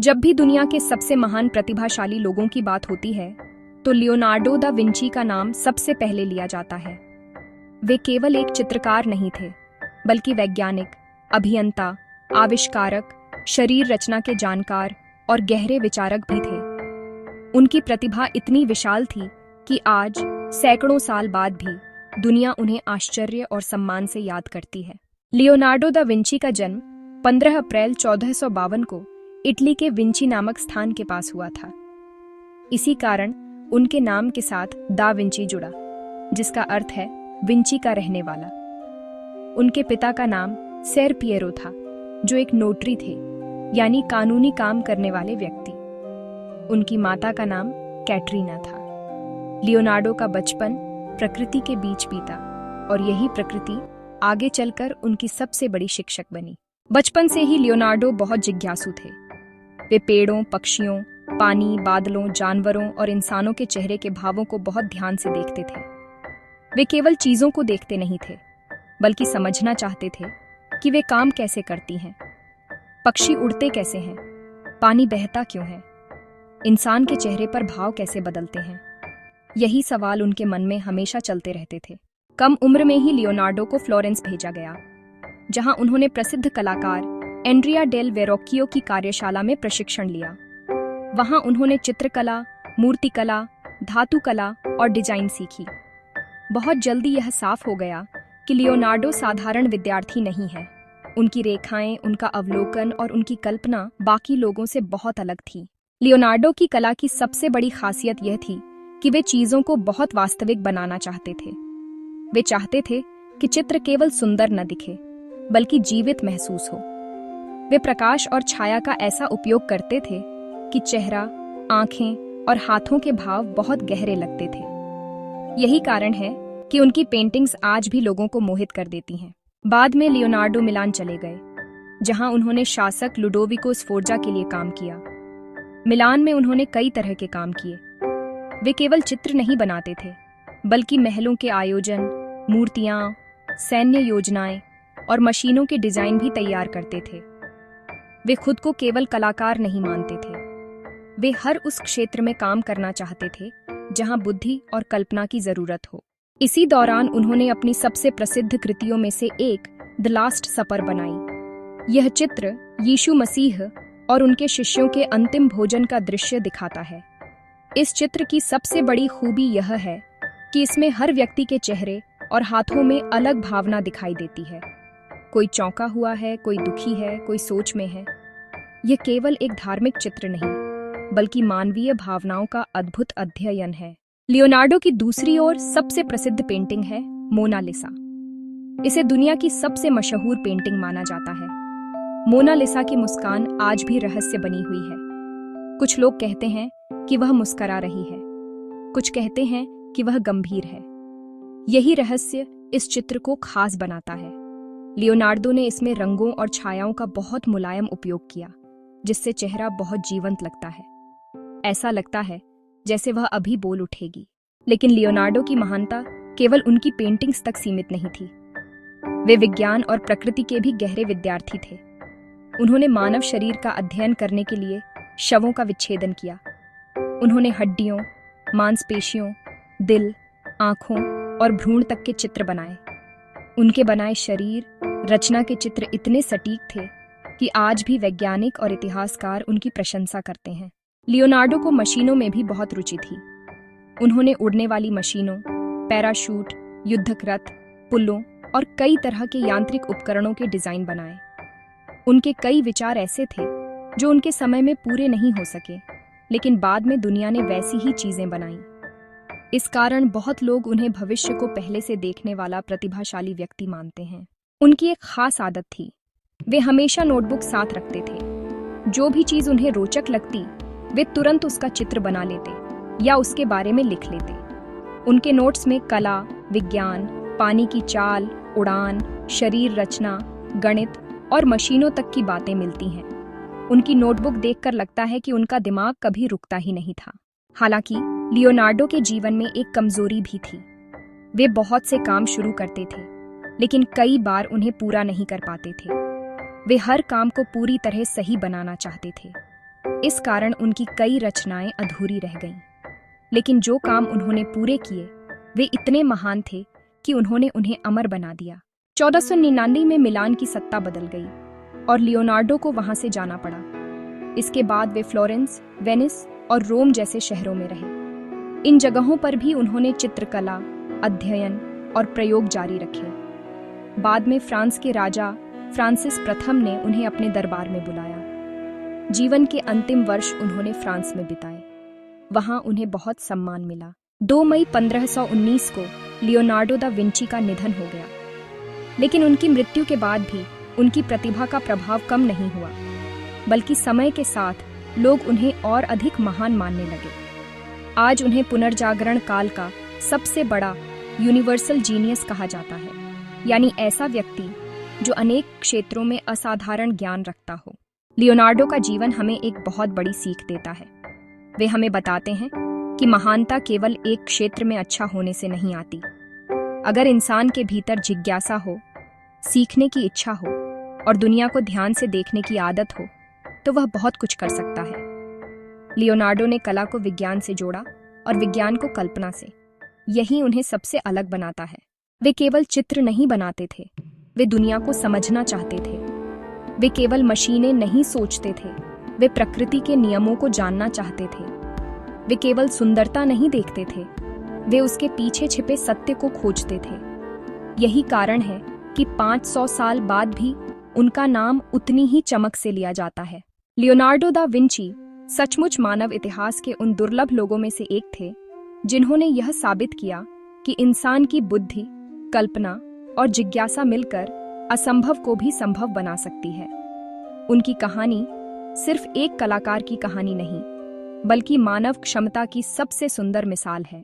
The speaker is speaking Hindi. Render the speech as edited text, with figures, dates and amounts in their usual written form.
जब भी दुनिया के सबसे महान प्रतिभाशाली लोगों की बात होती है तो लियोनार्डो दा विंची का नाम सबसे पहले लिया जाता है। वे केवल एक चित्रकार नहीं थे, बल्कि वैज्ञानिक, अभियंता, आविष्कारक, शरीर रचना के जानकार और गहरे विचारक भी थे। उनकी प्रतिभा इतनी विशाल थी कि आज सैकड़ों साल बाद भी दुनिया उन्हें आश्चर्य और सम्मान से याद करती है। लियोनार्डो दा विंची का जन्म 15 अप्रैल 1452 को इटली के विंची नामक स्थान के पास हुआ था। इसी कारण उनके नाम के साथ दा विंची जुड़ा, जिसका अर्थ है विंची का रहने वाला। उनके पिता का नाम सेर पिएरो था, जो एक नोटरी थे, यानी कानूनी काम करने वाले व्यक्ति। उनकी माता का नाम कैटरीना था। लियोनार्डो का बचपन प्रकृति के बीच बीता और यही प्रकृति आगे चलकर उनकी सबसे बड़ी शिक्षक बनी। बचपन से ही लियोनार्डो बहुत जिज्ञासु थे। वे पेड़ों, पक्षियों, पानी, बादलों, जानवरों और इंसानों के चेहरे के भावों को बहुत ध्यान से देखते थे। वे केवल चीजों को देखते नहीं थे, बल्कि समझना चाहते थे कि वे काम कैसे करती हैं, पक्षी उड़ते कैसे हैं, पानी बहता क्यों है, इंसान के चेहरे पर भाव कैसे बदलते हैं। यही सवाल उनके मन में हमेशा चलते रहते थे। कम उम्र में ही लियोनार्डो को फ्लोरेंस भेजा गया, जहां उन्होंने प्रसिद्ध कलाकार एंड्रिया डेल वेरोक्कियो की कार्यशाला में प्रशिक्षण लिया। वहां उन्होंने चित्रकला, मूर्तिकला, धातुकला और डिजाइन सीखी। बहुत जल्दी यह साफ हो गया कि लियोनार्डो साधारण विद्यार्थी नहीं है। उनकी रेखाएं, उनका अवलोकन और उनकी कल्पना बाकी लोगों से बहुत अलग थी। लियोनार्डो की कला की सबसे बड़ी खासियत यह थी कि वे चीजों को बहुत वास्तविक बनाना चाहते थे। वे चाहते थे कि चित्र केवल सुंदर न दिखे, बल्कि जीवित महसूस हो। वे प्रकाश और छाया का ऐसा उपयोग करते थे कि चेहरा, आंखें और हाथों के भाव बहुत गहरे लगते थे। यही कारण है कि उनकी पेंटिंग्स आज भी लोगों को मोहित कर देती हैं। बाद में लियोनार्डो मिलान चले गए, जहां उन्होंने शासक लुडोविको स्फोर्जा के लिए काम किया। मिलान में उन्होंने कई तरह के काम किए। वे केवल चित्र नहीं बनाते थे, बल्कि महलों के आयोजन, मूर्तियां, सैन्य योजनाएं और मशीनों के डिजाइन भी तैयार करते थे। वे खुद को केवल कलाकार नहीं मानते थे। वे हर उस क्षेत्र में काम करना चाहते थे जहां बुद्धि और कल्पना की जरूरत हो। इसी दौरान उन्होंने अपनी सबसे प्रसिद्ध कृतियों में से एक द लास्ट सपर बनाई। यह चित्र यीशु मसीह और उनके शिष्यों के अंतिम भोजन का दृश्य दिखाता है। इस चित्र की सबसे बड़ी खूबी यह है कि इसमें हर व्यक्ति के चेहरे और हाथों में अलग भावना दिखाई देती है। कोई चौंका हुआ है, कोई दुखी है, कोई सोच में है। यह केवल एक धार्मिक चित्र नहीं, बल्कि मानवीय भावनाओं का अद्भुत अध्ययन है। लियोनार्डो की दूसरी ओर सबसे प्रसिद्ध पेंटिंग है मोनालिसा। इसे दुनिया की सबसे मशहूर पेंटिंग माना जाता है। मोनालिसा की मुस्कान आज भी रहस्य बनी हुई है। कुछ लोग कहते हैं कि वह मुस्करा रही है, कुछ कहते हैं कि वह गंभीर है। यही रहस्य इस चित्र को खास बनाता है। लियोनार्डो ने इसमें रंगों और छायाओं का बहुत मुलायम उपयोग किया, जिससे चेहरा बहुत जीवंत लगता है। ऐसा लगता है जैसे वह अभी बोल उठेगी। लेकिन लियोनार्डो की महानता केवल उनकी पेंटिंग्स तक सीमित नहीं थी। वे विज्ञान और प्रकृति के भी गहरे विद्यार्थी थे। उन्होंने मानव शरीर का अध्ययन करने के लिए शवों का विच्छेदन किया। उन्होंने हड्डियों, मांसपेशियों, दिल, आंखों और भ्रूण तक के चित्र बनाए। उनके बनाए शरीर रचना के चित्र इतने सटीक थे कि आज भी वैज्ञानिक और इतिहासकार उनकी प्रशंसा करते हैं। लियोनार्डो को मशीनों में भी बहुत रुचि थी। उन्होंने उड़ने वाली मशीनों, पैराशूट, युद्धक रथ, पुलों और कई तरह के यांत्रिक उपकरणों के डिजाइन बनाए। उनके कई विचार ऐसे थे जो उनके समय में पूरे नहीं हो सके, लेकिन बाद में दुनिया ने वैसी ही चीजें बनाई। इस कारण बहुत लोग उन्हें भविष्य को पहले से देखने वाला प्रतिभाशाली व्यक्ति मानते हैं। उनकी एक खास आदत थी, वे हमेशा नोटबुक साथ रखते थे। जो भी चीज उन्हें रोचक लगती, वे तुरंत उसका चित्र बना लेते या उसके बारे में लिख लेते। उनके नोट्स में कला, विज्ञान, पानी की चाल, उड़ान, शरीर रचना, गणित और मशीनों तक की बातें मिलती हैं। उनकी नोटबुक देखकर लगता है कि उनका दिमाग कभी रुकता ही नहीं था। हालांकि लियोनार्डो के जीवन में एक कमजोरी भी थी। वे बहुत से काम शुरू करते थे, लेकिन कई बार उन्हें पूरा नहीं कर पाते थे। वे हर काम को पूरी तरह सही बनाना चाहते थे। इस कारण उनकी कई रचनाएं अधूरी रह गईं। लेकिन जो काम उन्होंने पूरे किए वे इतने महान थे कि उन्होंने उन्हें अमर बना दिया। 1499 में मिलान की सत्ता बदल गई और लियोनार्डो को वहां से जाना पड़ा। इसके बाद वे फ्लोरेंस, वेनिस और रोम जैसे शहरों में रहे। इन जगहों पर भी उन्होंने चित्रकला, अध्ययन और प्रयोग जारी रखे। बाद में फ्रांस के राजा फ्रांसिस प्रथम ने उन्हें अपने दरबार में बुलाया। जीवन के अंतिम वर्ष उन्होंने फ्रांस में बिताए। वहां उन्हें बहुत सम्मान मिला। 2 मई 1519 को लियोनार्डो दा विंची का निधन हो गया। लेकिन उनकी मृत्यु के बाद भी उनकी प्रतिभा का प्रभाव कम नहीं हुआ, बल्कि समय के साथ लोग उन्हें और अधिक महान मानने लगे। आज उन्हें पुनर्जागरण काल का सबसे बड़ा यूनिवर्सल जीनियस कहा जाता है, यानी ऐसा व्यक्ति जो अनेक क्षेत्रों में असाधारण ज्ञान रखता हो। लियोनार्डो का जीवन हमें एक बहुत बड़ी सीख देता है। वे हमें बताते हैं कि महानता केवल एक क्षेत्र में अच्छा होने से नहीं आती। अगर इंसान के भीतर जिज्ञासा हो, सीखने की इच्छा हो और दुनिया को ध्यान से देखने की आदत हो, तो वह बहुत कुछ कर सकता है। लियोनार्डो ने कला को विज्ञान से जोड़ा और विज्ञान को कल्पना से। यही उन्हें सबसे अलग बनाता है। वे केवल चित्र नहीं बनाते थे, वे दुनिया को समझना चाहते थे। वे केवल मशीनें नहीं सोचते थे, वे प्रकृति के नियमों को जानना चाहते थे। वे केवल सुंदरता नहीं देखते थे, वे उसके पीछे छिपे सत्य को खोजते थे। यही कारण है कि 500 साल बाद भी उनका नाम उतनी ही चमक से लिया जाता है। लियोनार्डो दा विंची सचमुच मानव इतिहास के उन दुर्लभ लोगों में से एक थे जिन्होंने यह साबित किया कि इंसान की बुद्धि, कल्पना और जिज्ञासा मिलकर असंभव को भी संभव बना सकती है। उनकी कहानी सिर्फ एक कलाकार की कहानी नहीं, बल्कि मानव क्षमता की सबसे सुंदर मिसाल है।